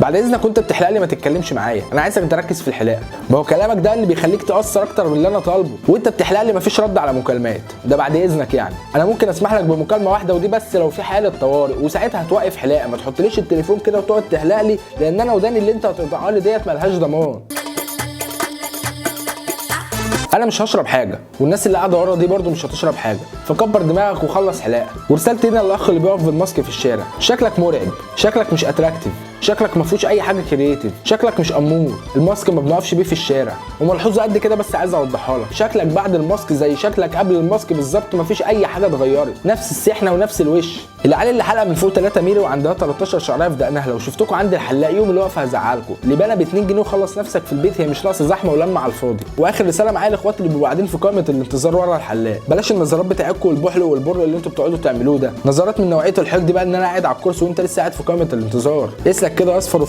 بعد اذنك وانت بتحلق لي ما تتكلمش معايا، انا عايزك تركز في الحلاقه. ما هو كلامك ده اللي بيخليك تاثر اكتر من اللي انا طالبه، وانت بتحلق لي مفيش رد على مكالمات. ده بعد اذنك يعني. انا ممكن اسمح لك بمكالمه واحده ودي بس لو في حاله طوارئ، وساعتها هتوقف حلاقه. ما تحطليش التليفون كده وتقعد تحلق لي، لان انا وداني اللي انت هتقطعها لي ديت ملهاش ضمان. انا مش هشرب حاجه، والناس اللي قاعده ورا دي برضو مش هتشرب حاجه، فكبر دماغك وخلص حلاقه. ورسالتي هنا للاخ اللي بيقف بالماسك في الشارع، شكلك مرعب، شكلك مش اتراكتيف، شكلك ما فيهوش اي حاجه كرييتيف، شكلك مش امور. الماسك ما بنقفش بيه في الشارع. وملحوظه قد كده بس عايز اوضحها لك، شكلك بعد الماسك زي شكلك قبل الماسك بالظبط، ما فيش اي حاجه اتغيرت، نفس السحنه ونفس الوش. العيال اللي حلقه من فوق 3 ميلي وعندها 13 شعريه في دقنها، لو شفتكم عند الحلاق يوم اللي واقف هزعلكم. لبانه ب 2 جنيه وخلص نفسك في البيت، هي مش ناقصه زحمه ولمه على الفاضي. واخر رساله معايا لاخواتي اللي بيبقوا قاعدين في قائمه الانتظار ورا الحلاق، بلاش النظارات بتاعتكم والبحل والبر اللي انتوا بتقعدوا تعملوه ده. نظارات من نوعيه الحقد بقى، ان انا قاعد على الكرسي وانت لسه قاعد في قائمه الانتظار. اسلك كده اصفر